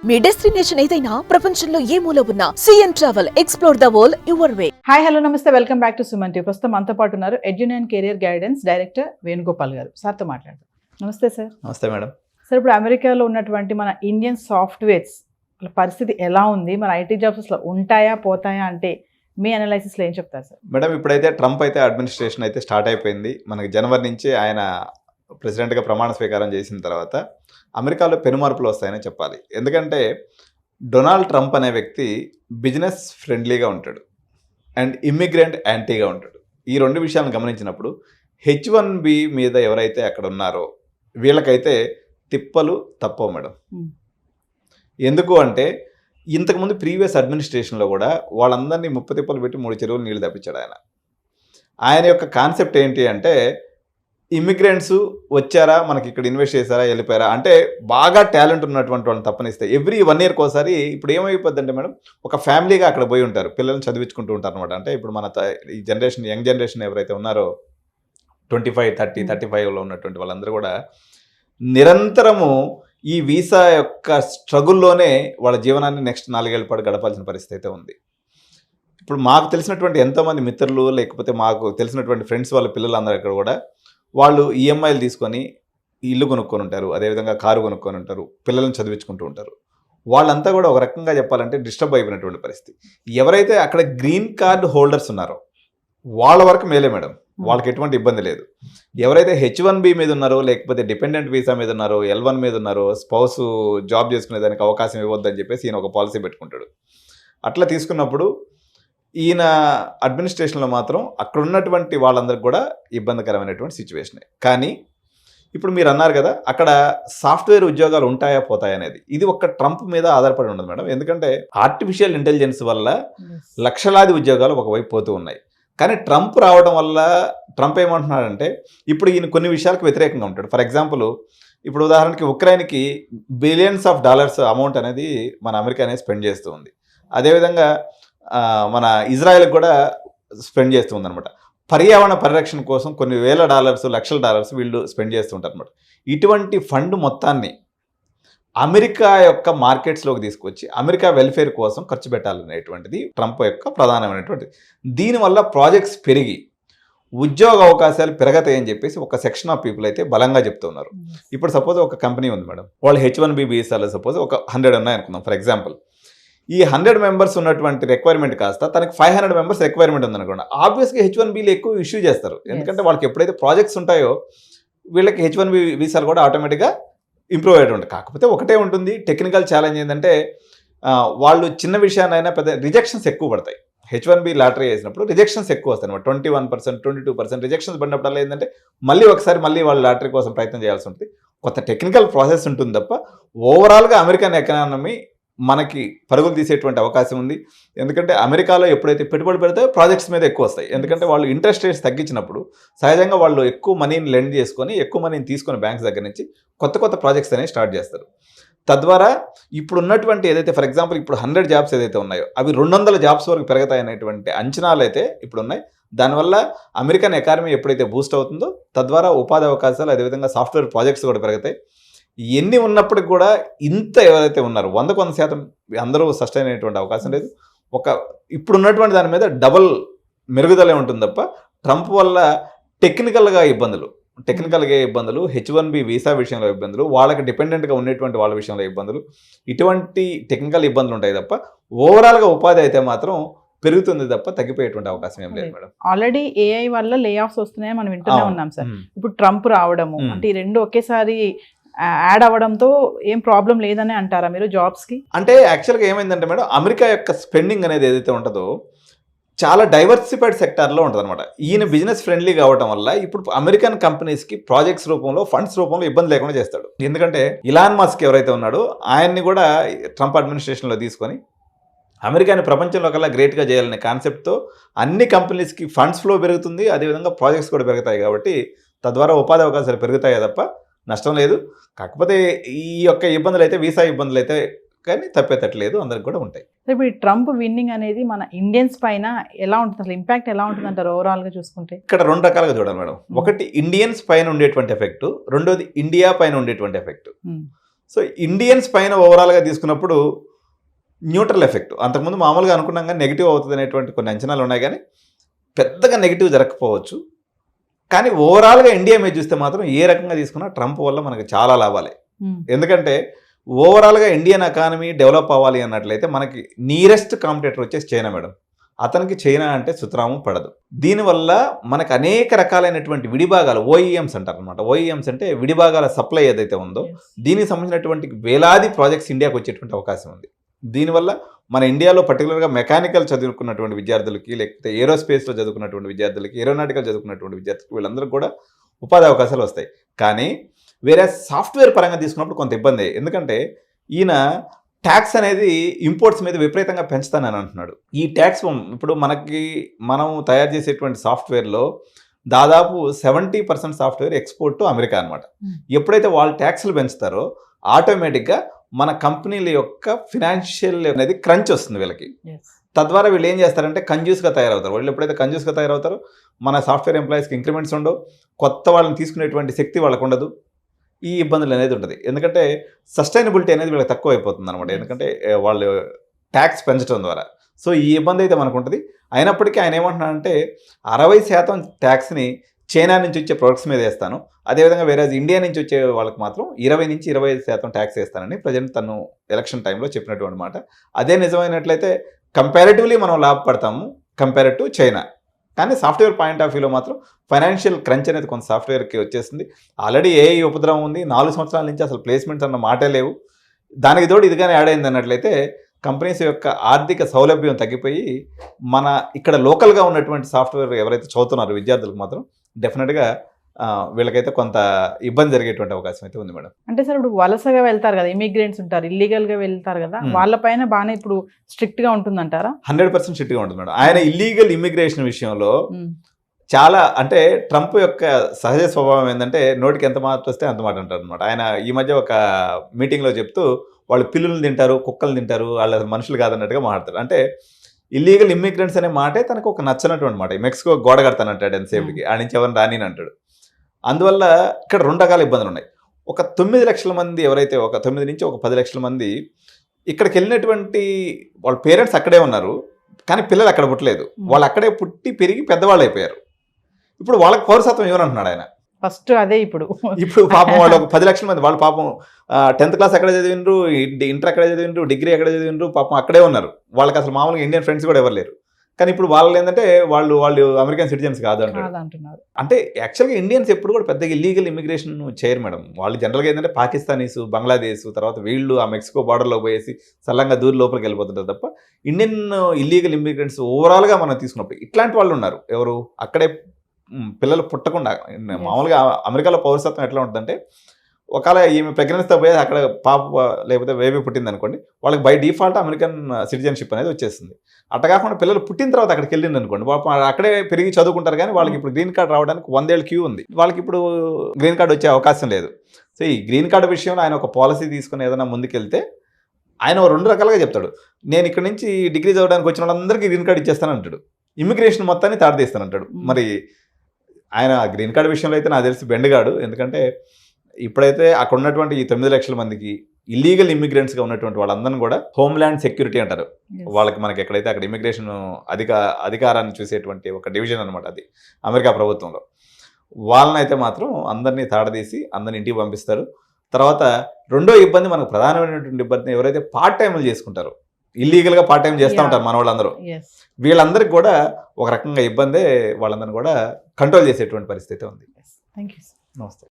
మీ destination ఏదైనా ప్రపంచంలో ఏ మూల ఉన్నా సిఎన్ travel explore the world your way. Hi hello నమస్తే, welcome back to Suman TV. ప్రస్తుతం మనతో పాటు ఉన్నారు ఎడ్యున్ కెరియర్ గైడెన్స్ డైరెక్టర్ వేణుగోపాల్ గారు. సార్తో మాట్లాడదాం. నమస్తే సార్. నమస్తే మేడం. సార్, ఇప్పుడు అమెరికాలో ఉన్నటువంటి మన ఇండియన్ సాఫ్ట్వేర్స్ పరిస్థితి ఎలా ఉంది? మన ఐటీ జాబ్స్ అసలు ఉంటాయా పోతాయా అంటే మీ అనాలైసిస్లో ఏం చెప్తారు సార్? మేడం, ఇప్పుడైతే ట్రంప్ అయితే అడ్మినిస్ట్రేషన్ అయితే స్టార్ట్ అయిపోయింది. మనకి జనవరి నుంచి ఆయన ప్రెసిడెంట్గా ప్రమాణ స్వీకారం చేసిన తర్వాత అమెరికాలో పెనుమార్పులు వస్తాయని చెప్పాలి. ఎందుకంటే డొనాల్డ్ ట్రంప్ అనే వ్యక్తి బిజినెస్ ఫ్రెండ్లీగా ఉంటాడు అండ్ ఇమ్మిగ్రెంట్ యాంటీగా ఉంటాడు. ఈ రెండు విషయాలను గమనించినప్పుడు H1B మీద ఎవరైతే అక్కడ ఉన్నారో వీళ్ళకైతే తిప్పలు తప్పవు మేడం. ఎందుకు అంటే ఇంతకుముందు ప్రీవియస్ అడ్మినిస్ట్రేషన్లో కూడా వాళ్ళందరినీ ముప్ప తిప్పలు పెట్టి 3 చెరువులు నీళ్ళు తప్పించాడు ఆయన. ఆయన యొక్క కాన్సెప్ట్ ఏంటి అంటే ఇమిగ్రెంట్స్ వచ్చారా, మనకి ఇక్కడ ఇన్వెస్ట్ చేశారా, వెళ్ళిపోయారా అంటే బాగా టాలెంట్ ఉన్నటువంటి వాళ్ళని తప్పనిస్తే ఎవ్రీ 1 year ఒకసారి ఇప్పుడు ఏమైపోద్ది అంటే మేడం, ఒక ఫ్యామిలీగా అక్కడ పోయి ఉంటారు, పిల్లల్ని చదివించుకుంటూ ఉంటారు అనమాట. అంటే ఇప్పుడు మన ఈ జనరేషన్, యంగ్ జనరేషన్ ఎవరైతే ఉన్నారో 25, 30, 35లో ఉన్నటువంటి వాళ్ళందరూ కూడా నిరంతరము ఈ వీసా యొక్క స్ట్రగుల్లోనే వాళ్ళ జీవనాన్ని నెక్స్ట్ 4 ఏళ్ల పాటు గడపాల్సిన పరిస్థితి అయితే ఉంది. ఇప్పుడు మాకు తెలిసినటువంటి ఎంతోమంది మిత్రులు, లేకపోతే మాకు తెలిసినటువంటి ఫ్రెండ్స్ వాళ్ళ పిల్లలందరూ ఇక్కడ కూడా వాళ్ళు ఈఎంఐలు తీసుకొని ఇల్లు కొనుక్కొని ఉంటారు, అదేవిధంగా కారు కొనుక్కొని ఉంటారు, పిల్లల్ని చదివించుకుంటూ ఉంటారు. వాళ్ళంతా కూడా ఒక రకంగా చెప్పాలంటే డిస్టర్బ్ అయిపోయినటువంటి పరిస్థితి. ఎవరైతే అక్కడ గ్రీన్ కార్డ్ హోల్డర్స్ ఉన్నారో వాళ్ళ వరకు మేలే మేడం, వాళ్ళకి ఎటువంటి ఇబ్బంది లేదు. ఎవరైతే H1B మీద ఉన్నారో, లేకపోతే డిపెండెంట్ వీసా మీద ఉన్నారో, L1 మీద ఉన్నారో, స్పౌస్ జాబ్ చేసుకునే దానికి అవకాశం ఇవ్వద్దని చెప్పేసి ఈయన ఒక పాలసీ పెట్టుకుంటాడు. అట్లా తీసుకున్నప్పుడు ఈయన అడ్మినిస్ట్రేషన్లో మాత్రం అక్కడ ఉన్నటువంటి వాళ్ళందరికీ కూడా ఇబ్బందికరమైనటువంటి సిచ్యువేషనే. కానీ ఇప్పుడు మీరు అన్నారు కదా, అక్కడ సాఫ్ట్వేర్ ఉద్యోగాలు ఉంటాయా పోతాయా అనేది, ఇది ఒక్క ట్రంప్ మీద ఆధారపడి ఉండదు మేడం. ఎందుకంటే ఆర్టిఫిషియల్ ఇంటెలిజెన్స్ వల్ల లక్షలాది ఉద్యోగాలు ఒకవైపు పోతూ ఉన్నాయి. కానీ ట్రంప్ రావడం వల్ల ట్రంప్ ఏమంటున్నాడంటే ఇప్పుడు ఈయన కొన్ని విషయాలకు వ్యతిరేకంగా ఉంటాడు. ఫర్ ఎగ్జాంపుల్, ఇప్పుడు ఉదాహరణకి ఉక్రెయిన్కి బిలియన్స్ ఆఫ్ డాలర్స్ అమౌంట్ అనేది మన అమెరికా అనేది స్పెండ్ చేస్తూ ఉంది. అదేవిధంగా మన ఇజ్రాయెల్కి కూడా స్పెండ్ చేస్తూ ఉందన్నమాట. పర్యావరణ పరిరక్షణ కోసం కొన్ని వేల డాలర్స్, లక్షల డాలర్స్ వీళ్ళు స్పెండ్ చేస్తూ ఉంటారు అనమాట. ఇటువంటి ఫండ్ మొత్తాన్ని అమెరికా యొక్క మార్కెట్స్లోకి తీసుకొచ్చి అమెరికా వెల్ఫేర్ కోసం ఖర్చు పెట్టాలనేటువంటిది ట్రంప్ యొక్క ప్రధానమైనటువంటిది. దీనివల్ల ప్రాజెక్ట్స్ పెరిగి ఉద్యోగ అవకాశాలు పెరగతాయని చెప్పేసి ఒక సెక్షన్ ఆఫ్ పీపుల్ అయితే బలంగా చెప్తున్నారు. ఇప్పుడు సపోజ్ ఒక కంపెనీ ఉంది మేడం, వాళ్ళు H1B వీసాలో సపోజ్ ఒక 100 ఉన్నాయనుకుందాం ఫర్ ఎగ్జాంపుల్. ఈ 100 మెంబర్స్ ఉన్నటువంటి రిక్వైర్మెంట్ కాస్త తనకి 500 మెంబర్స్ రిక్వైర్మెంట్ ఉందనుకోండి, ఆబ్వియస్గా H1Bలు ఎక్కువ ఇష్యూ చేస్తారు. ఎందుకంటే వాళ్ళకి ఎప్పుడైతే ప్రాజెక్ట్స్ ఉంటాయో వీళ్ళకి H1B వీసాలు కూడా ఆటోమేటిక్గా ఇంప్రూవ్ అయ్యేది ఉంటుంది. కాకపోతే ఒకటే ఉంటుంది, టెక్నికల్ ఛాలెంజ్ ఏంటంటే వాళ్ళు చిన్న విషయాన్నైనా పెద్ద రిజెక్షన్స్ ఎక్కువ పడతాయి. H1B లాటరీ వేసినప్పుడు రిజెక్షన్స్ ఎక్కువ వస్తాయి అనమాట. 21%, 22% రిజెక్షన్స్ పడినప్పుడల్లా ఏంటంటే మళ్ళీ వాళ్ళు లాటరీ కోసం ప్రయత్నం చేయాల్సి ఉంటుంది. కొత్త టెక్నికల్ ప్రాసెస్ ఉంటుంది తప్ప ఓవరాల్గా అమెరికన్ ఎకానమీ మనకి పరుగులు తీసేటువంటి అవకాశం ఉంది. ఎందుకంటే అమెరికాలో ఎప్పుడైతే పెట్టుబడి పెడితే ప్రాజెక్ట్స్ మీద ఎక్కువ వస్తాయి. ఎందుకంటే వాళ్ళు ఇంట్రెస్ట్ రేట్స్ తగ్గించినప్పుడు సహజంగా వాళ్ళు ఎక్కువ మనీని లెండ్ చేసుకొని, ఎక్కువ మనీని తీసుకొని బ్యాంక్స్ దగ్గర నుంచి కొత్త ప్రాజెక్ట్స్ అనేవి స్టార్ట్ చేస్తారు. తద్వారా ఇప్పుడు ఉన్నటువంటి ఏదైతే ఫర్ ఎగ్జాంపుల్ ఇప్పుడు 100 జాబ్స్ ఏదైతే ఉన్నాయో అవి 200 జాబ్స్ వరకు పెరుగుతాయి అనేటువంటి అంచనాలు అయితే ఇప్పుడు ఉన్నాయి. దానివల్ల అమెరికన్ ఎకానమీ ఎప్పుడైతే బూస్ట్ అవుతుందో తద్వారా ఉపాధి అవకాశాలు, అదేవిధంగా సాఫ్ట్వేర్ ప్రాజెక్ట్స్ కూడా పెరుగుతాయి. ఎన్ని ఉన్నప్పటికి కూడా ఇంత ఎవరైతే ఉన్నారో 100% అందరూ సస్టైన్ అయ్యేటువంటి అవకాశం లేదు. ఇప్పుడు ఉన్నటువంటి దాని మీద డబుల్ మెరుగుదలే ఉంటుంది తప్ప ట్రంప్ వల్ల టెక్నికల్గా ఇబ్బందులు, H1B వీసా విషయంలో ఇబ్బందులు, వాళ్ళకి డిపెండెంట్గా ఉండేటువంటి వాళ్ళ విషయంలో ఇబ్బందులు, ఇటువంటి టెక్నికల్ ఇబ్బందులు ఉంటాయి తప్ప ఓవరాల్గా ఉపాధి అయితే మాత్రం పెరుగుతుంది తప్ప తగ్గిపోయేటువంటి అవకాశం ఏం లేదు మేడం. ఆల్రెడీ AI వల్ల లే ఆఫ్స్ వస్తున్నాయని మనం వింటూనే ఉన్నాం సార్. ఇప్పుడు ట్రంప్ రావడము అంటే ఈ రెండు ఒకేసారి యాడ్ అవ్వడంతో ఏం ప్రాబ్లం లేదని అంటారా మీరు జాబ్స్కి? అంటే యాక్చువల్గా ఏమైందంటే మేడం, అమెరికా యొక్క స్పెండింగ్ అనేది ఏదైతే ఉంటుందో చాలా డైవర్సిఫైడ్ సెక్టార్లో ఉంటుంది అనమాట. ఈయన బిజినెస్ ఫ్రెండ్లీ కావడం వల్ల ఇప్పుడు అమెరికన్ కంపెనీస్కి ప్రాజెక్ట్స్ రూపంలో, ఫండ్స్ రూపంలో ఇబ్బంది లేకుండా చేస్తాడు. ఎందుకంటే ఇలాన్ మస్క్ ఎవరైతే ఉన్నాడో ఆయన్ని కూడా ట్రంప్ అడ్మినిస్ట్రేషన్లో తీసుకొని అమెరికాని ప్రపంచంలో కల్లా గ్రేట్గా చేయాలనే కాన్సెప్ట్తో అన్ని కంపెనీస్కి ఫండ్స్ ఫ్లో పెరుగుతుంది, అదేవిధంగా ప్రాజెక్ట్స్ కూడా పెరుగుతాయి. కాబట్టి తద్వారా ఉపాధి అవకాశాలు పెరుగుతాయి తప్ప నష్టం లేదు. కాకపోతే ఈ యొక్క ఇబ్బందులు అయితే, వీసా ఇబ్బందులు అయితే కానీ తప్పేటట్లేదు, అందరికి కూడా ఉంటాయి. ఇప్పుడు ఈ ట్రంప్ విన్నింగ్ అనేది మన ఇండియన్స్ పైన ఎలా ఉంటుంది, అసలు ఇంపాక్ట్ ఎలా ఉంటుంది అంటారు ఓవరాల్గా చూసుకుంటే? ఇక్కడ 2 రకాలుగా చూడాలి మేడం. ఒకటి ఇండియన్స్ పైన ఉండేటువంటి ఎఫెక్ట్, రెండోది ఇండియా పైన ఉండేటువంటి ఎఫెక్ట్. సో ఇండియన్స్ పైన ఓవరాల్గా తీసుకున్నప్పుడు న్యూట్రల్ ఎఫెక్ట్. అంతకుముందు మామూలుగా అనుకున్నాం కానీ నెగిటివ్ అవుతుంది అనేటువంటి కొన్ని అంచనాలు ఉన్నాయి, కానీ పెద్దగా నెగిటివ్ జరగకపోవచ్చు. కానీ ఓవరాల్గా ఇండియా మీద చూస్తే మాత్రం ఏ రకంగా తీసుకున్నా ట్రంప్ వల్ల మనకు చాలా లాభాలే. ఎందుకంటే ఓవరాల్గా ఇండియన్ ఎకానమీ డెవలప్ అవ్వాలి అన్నట్లయితే మనకి నియరెస్ట్ కాంపిటేటర్ వచ్చేసి చైనా మేడం. అతనికి చైనా అంటే సుతరాము పడదు. దీనివల్ల మనకు అనేక రకాలైనటువంటి విడిభాగాలు, ఓఈఎంస్ అంటారు అనమాట. ఓఈఎంస్ అంటే విడిభాగాల సప్లై ఏదైతే ఉందో దీనికి సంబంధించినటువంటి వేలాది ప్రాజెక్ట్స్ ఇండియాకి వచ్చేటువంటి అవకాశం ఉంది. దీనివల్ల మన ఇండియాలో పర్టికులర్గా మెకానికల్ చదువుకున్నటువంటి విద్యార్థులకి, లేకపోతే ఏరోస్పేస్లో చదువుకున్నటువంటి విద్యార్థులకి, ఏరోనాటికల్ చదువుకున్నటువంటి విద్యార్థులకి వీళ్ళందరికీ కూడా ఉపాధి అవకాశాలు వస్తాయి. కానీ వేరే సాఫ్ట్వేర్ పరంగా తీసుకున్నప్పుడు కొంత ఇబ్బంది. ఎందుకంటే ఈయన ట్యాక్స్ అనేది ఇంపోర్ట్స్ మీద విపరీతంగా పెంచుతానని అంటున్నాడు. ఈ ట్యాక్స్ ఇప్పుడు మనం తయారు చేసేటువంటి సాఫ్ట్వేర్లో దాదాపు 70% సాఫ్ట్వేర్ ఎక్స్పోర్ట్ టు అమెరికా అనమాట. ఎప్పుడైతే వాళ్ళు ట్యాక్స్లు పెంచుతారో ఆటోమేటిక్గా మన కంపెనీల యొక్క ఫినాన్షియల్ అనేది క్రంచ్ వస్తుంది వీళ్ళకి. తద్వారా వీళ్ళు ఏం చేస్తారంటే కంజ్యూస్గా తయారవుతారు. వాళ్ళు ఎప్పుడైతే కంజ్యూస్గా తయారవుతారో మన సాఫ్ట్వేర్ ఎంప్లాయీస్కి ఇంక్రిమెంట్స్ ఉండవు, కొత్త వాళ్ళని తీసుకునేటువంటి శక్తి వాళ్ళకు ఉండదు, ఈ ఇబ్బందులు అనేది ఉంటుంది. ఎందుకంటే సస్టైనబిలిటీ అనేది వీళ్ళకి తక్కువ అయిపోతుంది అనమాట, ఎందుకంటే వాళ్ళు ట్యాక్స్ పెంచడం ద్వారా. సో ఈ ఇబ్బంది అయితే మనకు ఉంటుంది. అయినప్పటికీ ఆయన ఏమంటున్నాడంటే 60% ట్యాక్స్ని చైనా నుంచి వచ్చే ప్రొడక్ట్స్ మీద వేస్తాను, అదేవిధంగా వేరే ఇండియా నుంచి వచ్చే వాళ్ళకి మాత్రం 20 నుంచి 25% ట్యాక్స్ వేస్తానని ప్రజెంట్ తను ఎలక్షన్ టైంలో చెప్పినటువంటి మాట. అదే నిజమైనట్లయితే కంపారిటివ్లీ మనం లాభపడతాము కంపేర్ టు చైనా. కానీ సాఫ్ట్వేర్ పాయింట్ ఆఫ్ వ్యూలో మాత్రం ఫైనాన్షియల్ క్రంచ్ అనేది కొంత సాఫ్ట్వేర్కి వచ్చేసింది. ఆల్రెడీ ఏఐ ఉపద్రవం ఉంది, 4 సంవత్సరాల నుంచి అసలు ప్లేస్మెంట్స్ అన్న మాటే లేవు. దానికి తోడు ఇదిగానే యాడ్ అయింది అన్నట్లయితే కంపెనీస్ యొక్క ఆర్థిక సౌలభ్యం తగ్గిపోయి మన ఇక్కడ లోకల్గా ఉన్నటువంటి సాఫ్ట్వేర్ ఎవరైతే చదువుతున్నారో విద్యార్థులకు మాత్రం డెఫినెట్గా వీళ్ళకైతే కొంత ఇబ్బంది జరిగేటువంటి అవకాశం అయితే ఉంది మేడం. అంటే సార్ ఇప్పుడు వలసగా వెళ్తారు కదా, ఇమిగ్రెంట్స్ ఉంటారు, ఇల్లీగల్గా వెళ్తారు కదా, వాళ్ళపైన బాగానే ఇప్పుడు స్ట్రిక్ట్గా ఉంటుందంటారా? 100% స్ట్రిక్ట్గా ఉంటుంది మేడం. ఆయన ఇల్లీగల్ ఇమిగ్రేషన్ విషయంలో చాలా, అంటే ట్రంప్ యొక్క సహజ స్వభావం ఏంటంటే నోటికి ఎంత మాట వస్తే అంత మాట అంటారు అనమాట. ఆయన ఈ మధ్య ఒక మీటింగ్లో చెప్తూ వాళ్ళు పిల్లులు తింటారు, కుక్కలు తింటారు, వాళ్ళు అసలు మనుషులు కాదన్నట్టుగా మాట్లాడతారు. అంటే ఇల్లీగల్ ఇమ్మిగ్రెంట్స్ అనే మాటే తనకు ఒక నచ్చనటువంటి మాట. మెక్సికో గోడ కడతానంటాడు ఎంతసేపుకి, ఆ నుంచి ఎవరిని రాని అంటాడు. అందువల్ల ఇక్కడ 2 రకాల ఇబ్బందులు ఉన్నాయి. ఒక 9 లక్షల మంది ఎవరైతే, ఒక 9 నుంచి ఒక 10 లక్షల మంది ఇక్కడికి వెళ్ళినటువంటి వాళ్ళ పేరెంట్స్ అక్కడే ఉన్నారు, కానీ పిల్లలు అక్కడ పుట్టలేదు. వాళ్ళు అక్కడే పుట్టి పెరిగి పెద్దవాళ్ళు అయిపోయారు. ఇప్పుడు వాళ్ళకి పౌరసత్వం ఇవ్వనంటున్నాడు ఆయన. ఫస్ట్ అదే ఇప్పుడు పాపం వాళ్ళు ఒక 10 లక్షల మంది, వాళ్ళు పాపం 10th క్లాస్ ఎక్కడ చదివిండ్రు, ఇంటర్ ఎక్కడ చదివిండ్రు, డిగ్రీ ఎక్కడ చదివిండ్రు, పాపం అక్కడే ఉన్నారు. వాళ్ళకి అసలు మామూలుగా ఇండియన్ ఫ్రెండ్స్ కూడా ఎవరు లేరు. కానీ ఇప్పుడు వాళ్ళు ఏంటంటే వాళ్ళు అమెరికన్ సిటిజన్స్ కాదు అంటున్నారు. అంటే యాక్చువల్గా ఇండియన్స్ ఎప్పుడు కూడా పెద్దగా ఇల్లీగల్ ఇమిగ్రేషన్ చేయరు మేడం. వాళ్ళు జనరల్గా ఏంటంటే పాకిస్తానీస్, బంగ్లాదేశ్, తర్వాత వీళ్ళు ఆ మెక్సికో బార్డర్లో పోయేసి సల్లంగా దూరి లోపలికి వెళ్ళిపోతుంటారు తప్ప ఇండియన్ ఇల్లీగల్ ఇమిగ్రెంట్స్ ఓవరాల్గా మనం తీసుకున్నప్పుడు ఇట్లాంటి వాళ్ళు ఉన్నారు. ఎవరు అక్కడే పిల్లలు పుట్టకుండా, మామూలుగా అమెరికాలో పౌరసత్వం ఎట్లా ఉంటుందంటే ఒకవేళ ఈమె ప్రెగ్నెన్సీతో పోయి అక్కడ పాప లేకపోతే బేబీ పుట్టింది అనుకోండి, వాళ్ళకి బై డిఫాల్ట్ అమెరికన్ సిటిజన్షిప్ అనేది వచ్చేస్తుంది. అట్లా కాకుండా పిల్లలు పుట్టిన తర్వాత అక్కడికి వెళ్ళింది అనుకోండి, పాపం అక్కడే పెరిగి చదువుకుంటారు, కానీ వాళ్ళకి ఇప్పుడు గ్రీన్ కార్డ్ రావడానికి 100 ఏళ్ళ క్యూ ఉంది. వాళ్ళకి ఇప్పుడు గ్రీన్ కార్డ్ వచ్చే అవకాశం లేదు. సో ఈ గ్రీన్ కార్డు విషయంలో ఆయన ఒక పాలసీ తీసుకుని ఏదైనా ముందుకెళ్తే ఆయన 2 రకాలుగా చెప్తాడు. నేను ఇక్కడ నుంచి డిగ్రీ చదవడానికి వచ్చిన వాళ్ళందరికీ గ్రీన్ కార్డ్ ఇచ్చేస్తాను అంటాడు, ఇమిగ్రేషన్ మొత్తాన్ని తాడదీస్తాను అంటాడు. మరి ఆయన గ్రీన్ కార్డు విషయంలో అయితే నాకు తెలిసి బెండగాడు. ఎందుకంటే ఇప్పుడైతే అక్కడ ఉన్నటువంటి ఈ 9 లక్షల మందికి ఇల్లీగల్ ఇమిగ్రెంట్స్గా ఉన్నటువంటి వాళ్ళందరినీ కూడా హోమ్ల్యాండ్ సెక్యూరిటీ అంటారు. వాళ్ళకి మనకి ఎక్కడైతే అక్కడ ఇమిగ్రేషన్ అధికారాన్ని చూసేటువంటి ఒక డివిజన్ అనమాట అది అమెరికా ప్రభుత్వంలో. వాళ్ళనైతే మాత్రం అందరినీ తాడదీసి అందరిని ఇంటికి పంపిస్తారు. తర్వాత రెండో ఇబ్బంది, మనకు ప్రధానమైనటువంటి ఇబ్బంది ఎవరైతే పార్ట్ టైంలు చేసుకుంటారో, ఇల్లీగల్గా పార్ట్ టైం చేస్తూ ఉంటారు మన వాళ్ళందరూ, వీళ్ళందరికీ కూడా ఒక రకంగా ఇబ్బందే. వాళ్ళందరినీ కూడా కంట్రోల్ చేసేటువంటి పరిస్థితి ఉంది. Thank you. నమస్తే.